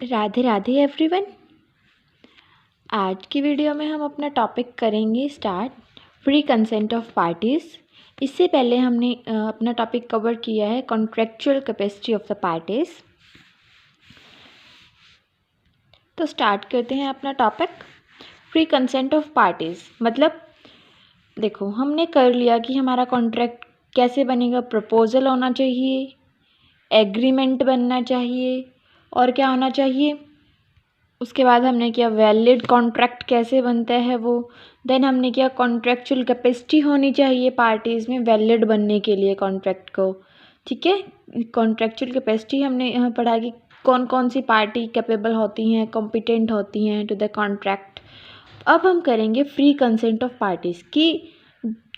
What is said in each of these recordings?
Radhe Radhe everyone. आज की video में हम अपना टॉपिक करेंगे start free consent of parties. इससे पहले हमने अपना टॉपिक कवर किया है contractual capacity of the parties. तो स्टार्ट करते हैं अपना topic free consent of parties. मतलब देखो, हमने कर लिया कि हमारा कॉन्ट्रैक्ट कैसे बनेगा। प्रपोजल होना चाहिए, एग्रीमेंट बनना चाहिए और क्या होना चाहिए। उसके बाद हमने किया वैलिड कॉन्ट्रैक्ट कैसे बनता है वो। देन हमने किया कॉन्ट्रेक्चुअल कैपेसिटी होनी चाहिए पार्टीज़ में वैलिड बनने के लिए कॉन्ट्रैक्ट को। ठीक है, कॉन्ट्रेक्चुअल कैपेसिटी हमने यहाँ पढ़ा कि कौन कौन सी पार्टी कैपेबल होती हैं, कॉम्पिटेंट होती हैं टू द कॉन्ट्रैक्ट। अब हम करेंगे फ्री कंसेंट ऑफ पार्टीज़ कि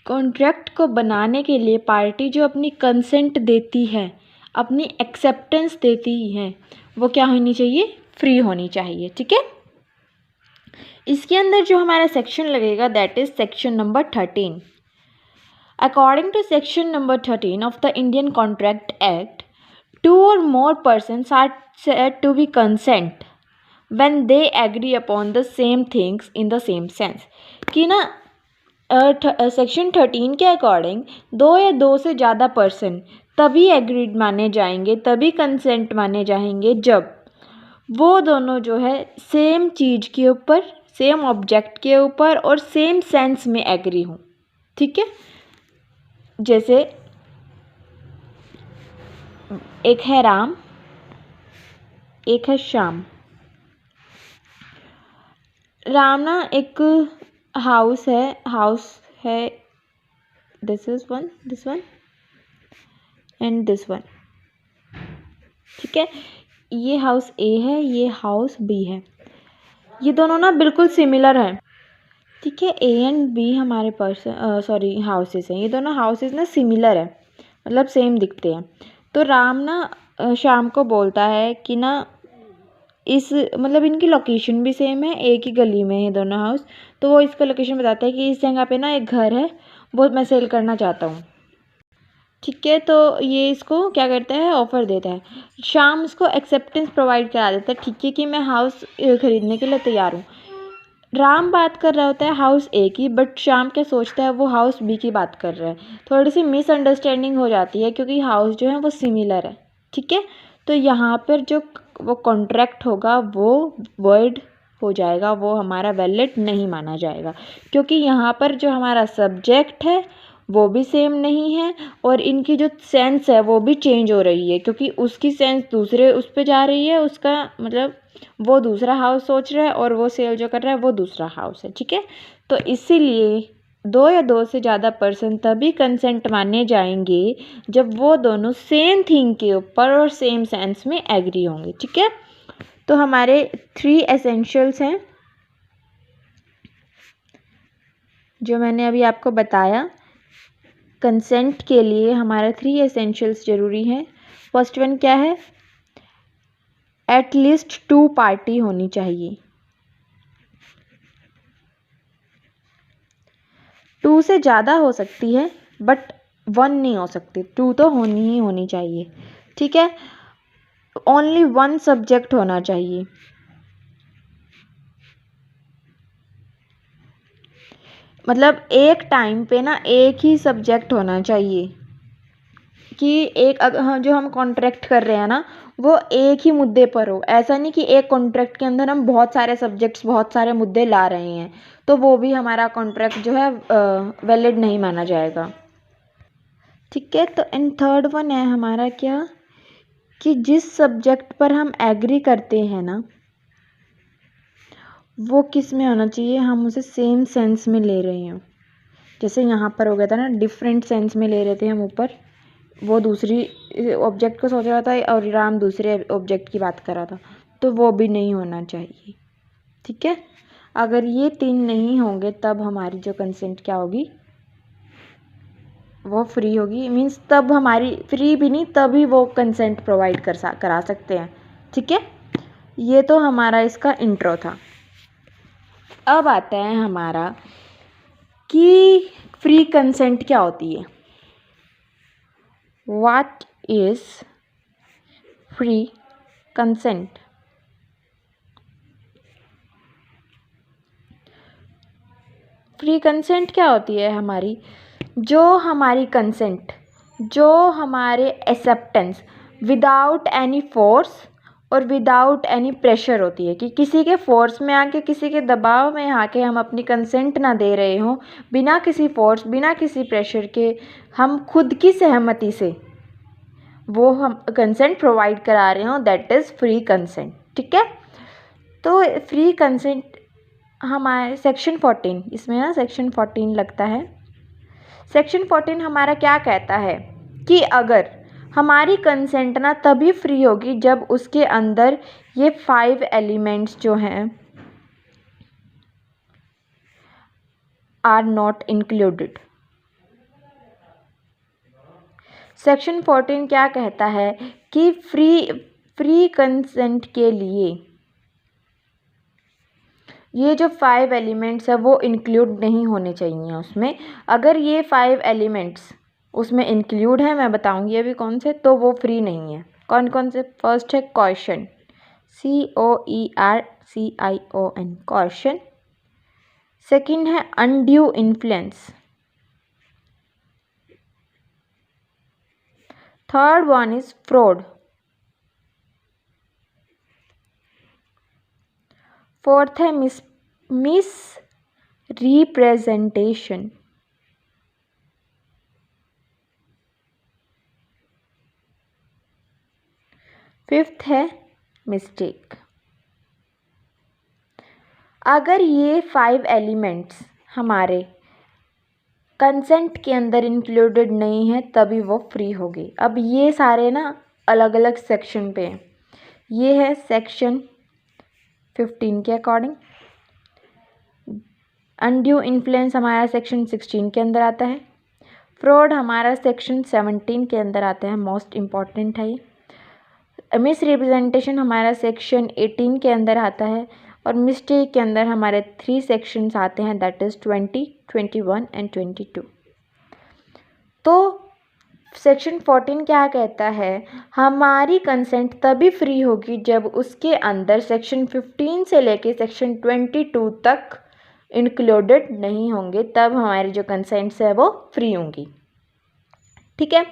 कॉन्ट्रैक्ट को बनाने के लिए पार्टी जो अपनी कंसेंट देती है, अपनी एक्सेप्टेंस देती है, वो क्या होनी चाहिए, फ्री होनी चाहिए। ठीक है, इसके अंदर जो हमारा सेक्शन लगेगा that is section number 13। According to section number 13 of the Indian contract act, 2 or more persons are said to be consent when they agree upon the same things in the same sense। कि ना section 13 के according 2 या 2 से ज़्यादा person तभी agreed माने जाएंगे, तभी कंसेंट माने जाएंगे जब वो दोनों जो है सेम चीज़ के ऊपर, सेम ऑब्जेक्ट के ऊपर और सेम सेंस में एग्री हों। ठीक है, जैसे एक है राम, एक है श्याम। राम ना एक हाउस है this is one, this one and this one. ठीक है, ये हाउस ए है, ये हाउस बी है। ये दोनों ना बिल्कुल सिमिलर हैं। ठीक है, ए एंड बी हमारे हाउसेस हैं। ये दोनों हाउसेस ना सिमिलर है, मतलब सेम दिखते हैं। तो राम ना श्याम को बोलता है कि ना इस मतलब इनकी लोकेशन भी सेम है, एक ही गली में है दोनों हाउस। तो वो इसका लोकेशन बताता है कि इस जगह पे ना एक घर है, वो मैं सेल करना चाहता हूँ। ठीक है, तो ये इसको क्या करता है, ऑफ़र देता है। श्याम इसको एक्सेप्टेंस प्रोवाइड करा देता है, ठीक है, कि मैं हाउस ख़रीदने के लिए तैयार हूँ। राम बात कर रहा होता है हाउस ए की, बट श्याम क्या सोचता है, वो हाउस बी की बात कर रहा है। थोड़ी सी मिसअंडरस्टैंडिंग हो जाती है क्योंकि हाउस जो है वो सिमिलर है। ठीक है, तो यहाँ पर जो वो कॉन्ट्रैक्ट होगा वो वर्ड हो जाएगा, वो हमारा वैलिड नहीं माना जाएगा क्योंकि यहाँ पर जो हमारा सब्जेक्ट है वो भी सेम नहीं है और इनकी जो सेंस है वो भी चेंज हो रही है क्योंकि उसकी सेंस दूसरे उस पर जा रही है, उसका मतलब वो दूसरा हाउस सोच रहा है और वो सेल जो कर रहा है वो दूसरा हाउस है। ठीक है, तो इसीलिए 2 या 2 से ज़्यादा पर्सन तभी कंसेंट माने जाएंगे जब वो दोनों सेम थिंग के ऊपर और सेम सेंस में एग्री होंगे। ठीक है, तो हमारे 3 एसेंशियल्स हैं जो मैंने अभी आपको बताया। कंसेंट के लिए हमारे 3 एसेंशियल्स ज़रूरी हैं। फर्स्ट वन क्या है, एटलीस्ट 2 पार्टी होनी चाहिए। 2 से ज़्यादा हो सकती है बट 1 नहीं हो सकती, 2 तो होनी ही होनी चाहिए। ठीक है, ओनली 1 सब्जेक्ट होना चाहिए। मतलब एक टाइम पे ना एक ही सब्जेक्ट होना चाहिए कि एक जो हम कॉन्ट्रैक्ट कर रहे हैं ना वो एक ही मुद्दे पर हो। ऐसा नहीं कि एक कॉन्ट्रैक्ट के अंदर हम बहुत सारे सब्जेक्ट्स, बहुत सारे मुद्दे ला रहे हैं, तो वो भी हमारा कॉन्ट्रैक्ट जो है वैलिड नहीं माना जाएगा। ठीक है, तो एंड थर्ड वन है हमारा क्या, कि जिस सब्जेक्ट पर हम एग्री करते हैं ना वो किस में होना चाहिए, हम उसे सेम सेंस में ले रहे हैं। जैसे यहाँ पर हो गया था ना, डिफरेंट सेंस में ले रहे थे हम ऊपर, वो दूसरी ऑब्जेक्ट को सोच रहा था और राम दूसरे ऑब्जेक्ट की बात कर रहा था, तो वो भी नहीं होना चाहिए। ठीक है, अगर ये 3 नहीं होंगे तब हमारी जो कंसेंट क्या होगी, वो फ्री होगी। मीन्स तब हमारी फ्री भी नहीं, तभी वो कंसेंट प्रोवाइड करा सकते हैं। ठीक है, ये तो हमारा इसका इंट्रो था। अब आता है हमारा कि फ्री कंसेंट क्या होती है। What is free consent? Free consent क्या होती है हमारी, जो हमारी कंसेंट, जो हमारे एक्सेप्टेंस विदाउट एनी फोर्स और विदाउट एनी प्रेशर होती है, कि किसी के फोर्स में आके, किसी के दबाव में आके हम अपनी कंसेंट ना दे रहे हों, बिना किसी फोर्स, बिना किसी प्रेशर के, हम खुद की सहमति से वो हम कंसेंट प्रोवाइड करा रहे हों, दैट इज़ फ्री कंसेंट। ठीक है, तो फ्री कंसेंट हमारे सेक्शन 14, इसमें ना सेक्शन 14 लगता है। सेक्शन 14 हमारा क्या कहता है कि अगर हमारी कंसेंट ना तभी फ्री होगी जब उसके अंदर ये 5 एलिमेंट्स जो हैं आर नॉट इंक्लूडेड। सेक्शन 14 क्या कहता है कि फ्री कंसेंट के लिए ये जो 5 एलिमेंट्स है वो इंक्लूड नहीं होने चाहिए उसमें। अगर ये 5 एलिमेंट्स उसमें इंक्लूड है, मैं बताऊंगी अभी कौन से, तो वो फ्री नहीं है। कौन कौन से? फर्स्ट है कॉशन, COERCION, कॉशन। सेकंड है undue influence. Third one is fraud. Fourth है मिस रिप्रेजेंटेशन। फिफ्थ है मिस्टेक। अगर ये 5 एलिमेंट्स हमारे कंसेंट के अंदर इंक्लूडेड नहीं है तभी वो फ्री होगी। अब ये सारे ना अलग अलग सेक्शन पे हैं। ये है सेक्शन 15 के अकॉर्डिंग। अनड्यू इन्फ्लुएंस हमारा सेक्शन 16 के अंदर आता है। फ्रॉड हमारा सेक्शन 17 के अंदर आता है, मोस्ट इम्पॉर्टेंट है ये। मिस रिप्रेजेंटेशन हमारा सेक्शन 18 के अंदर आता है। और मिस्टेक के अंदर हमारे 3 सेक्शंस आते हैं, दैट इज़ 20, 21 एंड 22। तो सेक्शन 14 क्या कहता है, हमारी कंसेंट तभी फ्री होगी जब उसके अंदर सेक्शन 15 से लेके सेक्शन 22 तक इंक्लूडेड नहीं होंगे, तब हमारी जो कंसेंट्स है वो फ्री होंगी। ठीक है,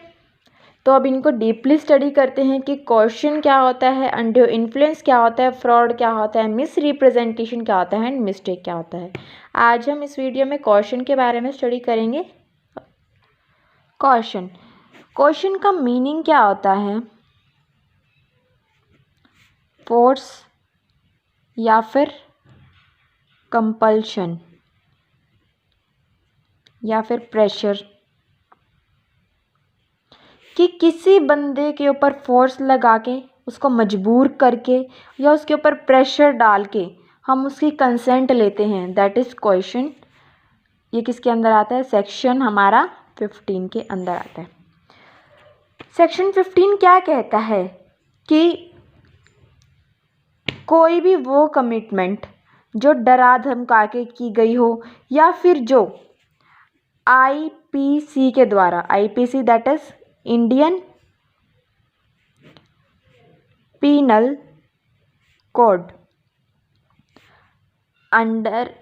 तो अब इनको डीपली स्टडी करते हैं कि कॉशन क्या होता है, अनड्यू इन्फ्लुएंस क्या होता है, फ्रॉड क्या होता है, मिस रिप्रेजेंटेशन क्या होता है एंड मिस्टेक क्या होता है। आज हम इस वीडियो में कॉशन के बारे में स्टडी करेंगे। कॉशन का मीनिंग क्या होता है? फोर्स या फिर कंपल्शन या फिर प्रेशर, कि किसी बंदे के ऊपर फोर्स लगा के, उसको मजबूर करके या उसके ऊपर प्रेशर डाल के हम उसकी कंसेंट लेते हैं, दैट इज़ कॉशन। ये किसके अंदर आता है? सेक्शन हमारा 15 के अंदर आता है। सेक्शन 15 क्या कहता है कि कोई भी वो कमिटमेंट जो डरा धमका के की गई हो या फिर जो IPC के द्वारा, IPC that is Indian penal code, under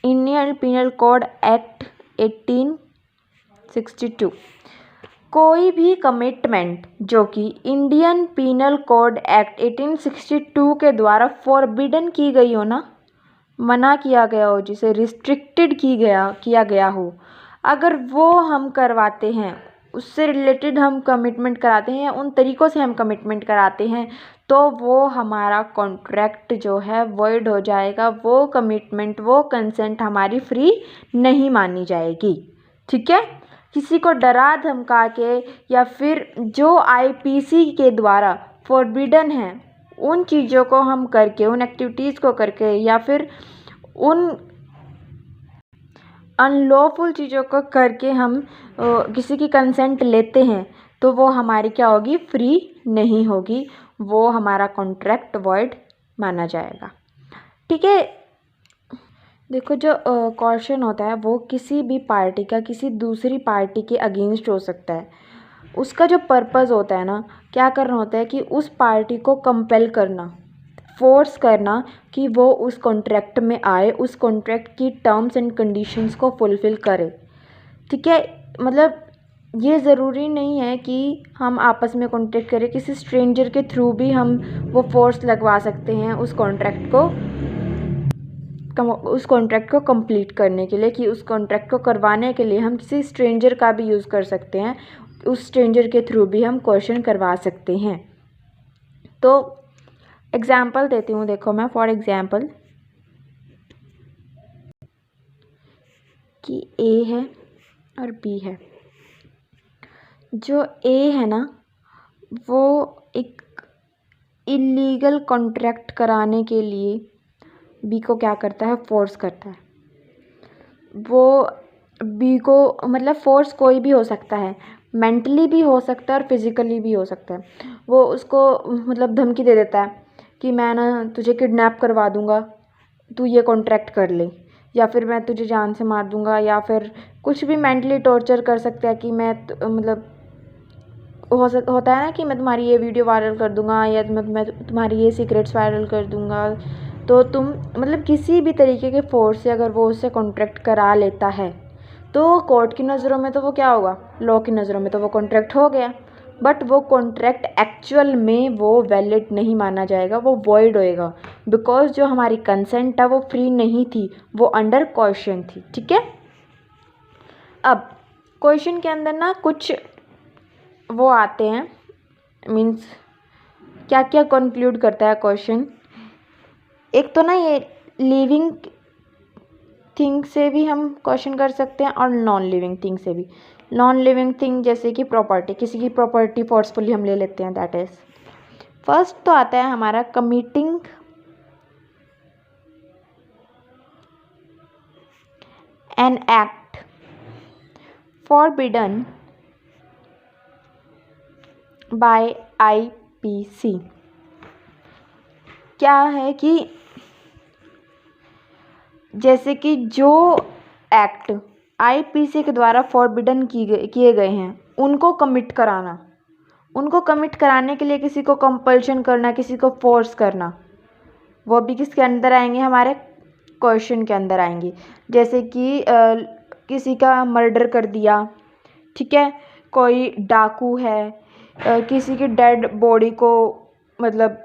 Indian penal code act 1862, कोई भी कमिटमेंट जो कि इंडियन पीनल कोड एक्ट 1862 के द्वारा फॉरबिडन की गई हो ना, मना किया गया हो, जिसे रिस्ट्रिक्टेड किया गया हो, अगर वो हम करवाते हैं, उससे रिलेटेड हम कमिटमेंट कराते हैं, उन तरीक़ों से हम कमिटमेंट कराते हैं, तो वो हमारा कॉन्ट्रैक्ट जो है वॉइड हो जाएगा। वो कमिटमेंट, वो कंसेंट हमारी फ्री नहीं मानी जाएगी। ठीक है, किसी को डरा धमका के या फिर जो IPC के द्वारा फॉरबिडन है उन चीज़ों को हम करके, उन एक्टिविटीज़ को करके या फिर उन अनलॉफुल चीज़ों को करके हम किसी की कंसेंट लेते हैं, तो वो हमारी क्या होगी? फ्री नहीं होगी, वो हमारा कॉन्ट्रैक्ट वॉइड माना जाएगा। ठीक है, देखो जो कॉशन होता है वो किसी भी पार्टी का किसी दूसरी पार्टी के अगेंस्ट हो सकता है। उसका जो पर्पज़ होता है ना, क्या करना होता है कि उस पार्टी को कंपेल करना, फोर्स करना कि वो उस कॉन्ट्रैक्ट में आए, उस कॉन्ट्रैक्ट की टर्म्स एंड कंडीशंस को फुलफ़िल करे। ठीक है, मतलब ये ज़रूरी नहीं है कि हम आपस में कॉन्ट्रैक्ट करें, किसी स्ट्रेंजर के थ्रू भी हम वो फोर्स लगवा सकते हैं उस कॉन्ट्रैक्ट को कंप्लीट करने के लिए, कि उस कॉन्ट्रैक्ट को करवाने के लिए हम किसी स्ट्रेंजर का भी यूज़ कर सकते हैं, उस स्ट्रेंजर के थ्रू भी हम क्वेश्चन करवा सकते हैं। तो एग्ज़ाम्पल देती हूँ, देखो मैं फॉर एग्ज़ाम्पल कि ए है और बी है। जो ए है ना, वो एक इलीगल कॉन्ट्रैक्ट कराने के लिए बी को क्या करता है, फोर्स करता है। वो बी को, मतलब फोर्स कोई भी हो सकता है, मेंटली भी हो सकता है और फिज़िकली भी हो सकता है। वो उसको मतलब धमकी दे देता है कि मैं ना तुझे किडनैप करवा दूँगा, तू ये कॉन्ट्रैक्ट कर ले, या फिर मैं तुझे जान से मार दूँगा, या फिर कुछ भी मेंटली टॉर्चर कर सकता है कि मैं मतलब होता है ना कि मैं तुम्हारी ये वीडियो वायरल कर दूँगा, या मैं तुम्हारी ये सीक्रेट्स वायरल कर दूँगा। तो तुम मतलब किसी भी तरीके के फोर्स से अगर वो उससे कॉन्ट्रैक्ट करा लेता है, तो कोर्ट की नज़रों में तो वो क्या होगा, लॉ की नज़रों में तो वो कॉन्ट्रैक्ट हो गया, बट वो कॉन्ट्रैक्ट एक्चुअल में वो वैलिड नहीं माना जाएगा, वो वॉइड होएगा, बिकॉज जो हमारी कंसेंट है वो फ्री नहीं थी, वो अंडर क्वेश्चन थी। ठीक है, अब क्वेश्चन के अंदर ना कुछ वो आते हैं, मीन्स क्या क्या कंक्लूड करता है क्वेश्चन। एक तो ना ये लिविंग थिंग से भी हम क्वेश्चन कर सकते हैं और नॉन लिविंग थिंग से भी। नॉन लिविंग थिंग जैसे कि प्रॉपर्टी, किसी की प्रॉपर्टी फोर्सफुली हम ले लेते हैं, दैट इज फर्स्ट। तो आता है हमारा committing an act forbidden bye IPC। क्या है कि जैसे कि जो एक्ट IPC के द्वारा फॉरबिडन किए गए हैं उनको कमिट कराना, उनको कमिट कराने के लिए किसी को कंपल्शन करना, किसी को फोर्स करना, वो भी किसके अंदर आएंगे, हमारे क्वेश्चन के अंदर आएंगे। जैसे कि किसी का मर्डर कर दिया, ठीक है, कोई डाकू है, किसी की डेड बॉडी को मतलब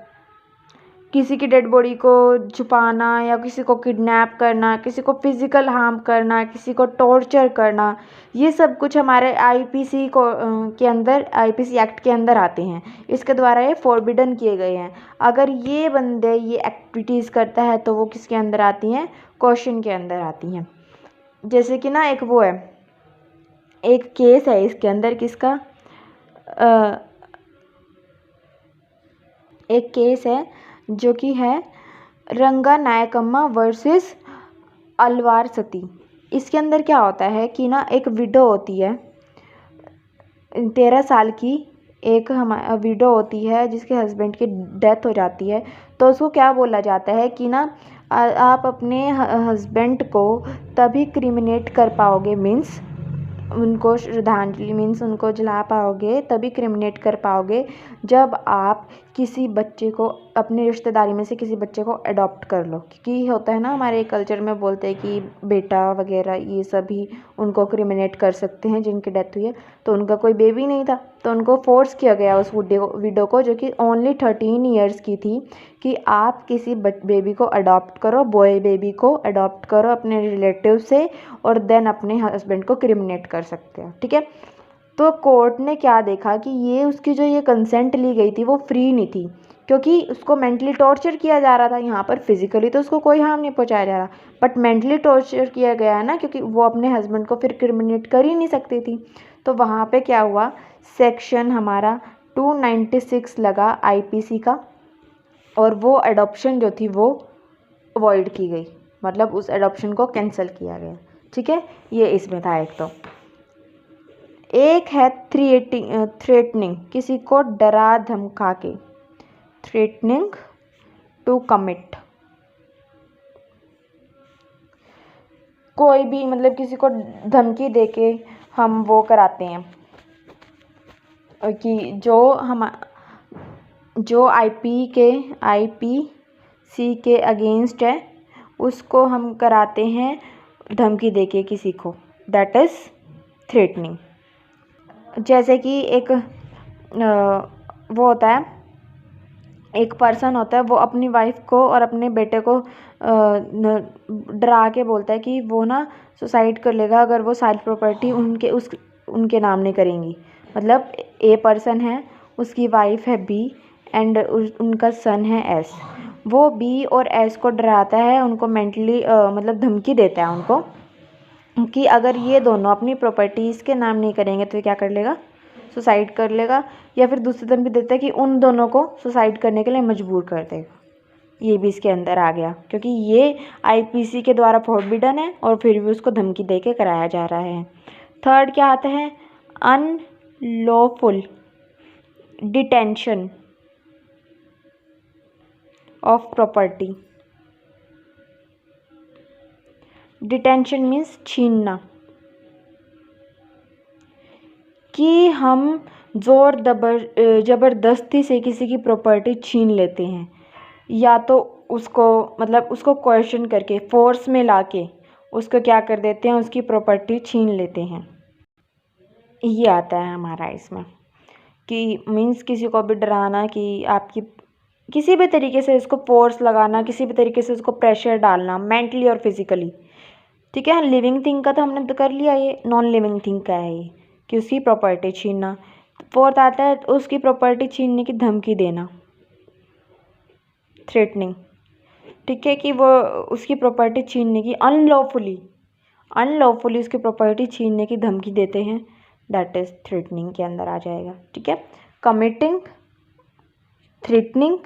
किसी की डेड बॉडी को छुपाना, या किसी को किडनैप करना, किसी को फिज़िकल हार्म करना, किसी को टॉर्चर करना, ये सब कुछ हमारे IPC को के अंदर, IPC एक्ट के अंदर आते हैं। इसके द्वारा ये फॉरबिडन किए गए हैं। अगर ये बंदे ये एक्टिविटीज़ करता है तो वो किसके अंदर आती हैं, क्वेश्चन के अंदर आती हैं। जैसे कि ना एक वो है, एक केस है इसके अंदर किसका, एक केस है जो कि है रंगा नायकम्मा वर्सेस अलवार सती। इसके अंदर क्या होता है कि ना एक विडो होती है 13 साल की, एक विडो होती है जिसके हस्बैंड की डेथ हो जाती है। तो उसको क्या बोला जाता है कि ना आप अपने हस्बैंड को तभी क्रिमिनेट कर पाओगे, मीन्स उनको श्रद्धांजलि, मीन्स उनको जला पाओगे, तभी क्रिमिनेट कर पाओगे जब आप किसी बच्चे को, अपनी रिश्तेदारी में से किसी बच्चे को अडॉप्ट कर लो। क्योंकि होता है ना हमारे कल्चर में, बोलते हैं कि बेटा वगैरह ये सभी उनको क्रिमिनेट कर सकते हैं जिनकी डेथ हुई है। तो उनका कोई बेबी नहीं था, तो उनको फोर्स किया गया उस विडो को, जो कि ओनली 13 ईयर्स की थी, कि आप किसी बेबी को अडॉप्ट करो, बॉय बेबी को अडॉप्ट करो अपने रिलेटिव से, और देन अपने हस्बैंड को क्रिमिनेट कर सकते हैं। ठीक है, तो कोर्ट ने क्या देखा कि ये उसकी जो ये कंसेंट ली गई थी वो फ्री नहीं थी, क्योंकि उसको मेंटली टॉर्चर किया जा रहा था। यहाँ पर फिजिकली तो उसको कोई हार्म नहीं पहुँचाया जा रहा, बट मेंटली टॉर्चर किया गया है ना, क्योंकि वो अपने हस्बैंड को फिर क्रिमिनेट कर ही नहीं सकती थी। तो वहाँ पे क्या हुआ, सेक्शन हमारा 296 लगा IPC का, और वो अडॉप्शन जो थी वो अवॉइड की गई, मतलब उस अडॉप्शन को कैंसिल किया गया। ठीक है, ये इसमें था। एक है थ्रेटनिंग, किसी को डरा धमका के, थ्रेटनिंग टू कमिट। कोई भी मतलब किसी को धमकी देके हम वो कराते हैं कि जो IP सी के अगेंस्ट है उसको हम कराते हैं धमकी देके किसी को, दैट इज़ थ्रेटनिंग। जैसे कि एक वो होता है, एक पर्सन होता है, वो अपनी वाइफ को और अपने बेटे को डरा के बोलता है कि वो ना सुसाइड कर लेगा अगर वो सारी प्रॉपर्टी उनके नाम नहीं करेंगी। मतलब ए पर्सन है, उसकी वाइफ है बी एंड उनका सन है एस। वो बी और एस को डराता है, उनको मेंटली मतलब धमकी देता है उनको कि अगर ये दोनों अपनी प्रॉपर्टीज़ के नाम नहीं करेंगे तो ये क्या कर लेगा, सुसाइड कर लेगा। या फिर दूसरी धमकी देता है कि उन दोनों को सुसाइड करने के लिए मजबूर कर देगा। ये भी इसके अंदर आ गया, क्योंकि ये आईपीसी के द्वारा फॉरबिडन है और फिर भी उसको धमकी दे के कराया जा रहा है। थर्ड क्या आता है, unlawful detention of property. Detention means छीनना, कि हम ज़ोर ज़बरदस्ती से किसी की प्रॉपर्टी छीन लेते हैं, या तो उसको मतलब उसको क्वेश्चन करके फोर्स में लाके उसको क्या कर देते हैं, उसकी प्रॉपर्टी छीन लेते हैं। ये आता है हमारा इसमें कि मीन्स किसी को भी डराना कि आपकी किसी भी तरीके से उसको फोर्स लगाना, किसी भी तरीके से उसको प्रेशर डालना मेंटली और फिजिकली। ठीक है, लिविंग थिंग का तो हमने तो कर लिया, ये नॉन लिविंग थिंग का है ये कि उसकी प्रॉपर्टी छीनना। फोर्थ आता है उसकी प्रॉपर्टी छीनने की धमकी देना, थ्रेटनिंग। ठीक है, कि वो उसकी प्रॉपर्टी छीनने की अनलॉफुली उसकी प्रॉपर्टी छीनने की धमकी देते हैं, दैट इज़ थ्रेटनिंग के अंदर आ जाएगा। ठीक है, कमिटिंग, थ्रेटनिंग,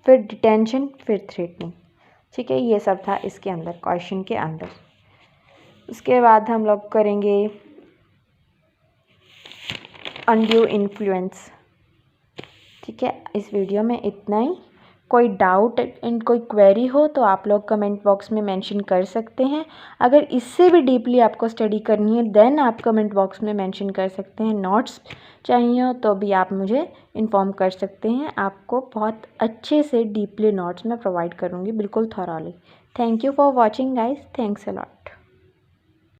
फिर डिटेंशन, फिर थ्रेटनिंग। ठीक है, ये सब था इसके अंदर क्वेश्चन के अंदर। उसके बाद हम लोग करेंगे अनड्यू इन्फ्लुएंस। ठीक है, इस वीडियो में इतना ही। कोई डाउट एंड कोई क्वेरी हो तो आप लोग कमेंट बॉक्स में मेंशन कर सकते हैं। अगर इससे भी डीपली आपको स्टडी करनी है देन आप कमेंट बॉक्स में मेंशन कर सकते हैं। नोट्स चाहिए हो तो भी आप मुझे इन्फॉर्म कर सकते हैं, आपको बहुत अच्छे से डीपली नोट्स मैं प्रोवाइड करूँगी, बिल्कुल thoroughly. Thank you for watching guys, thanks a lot.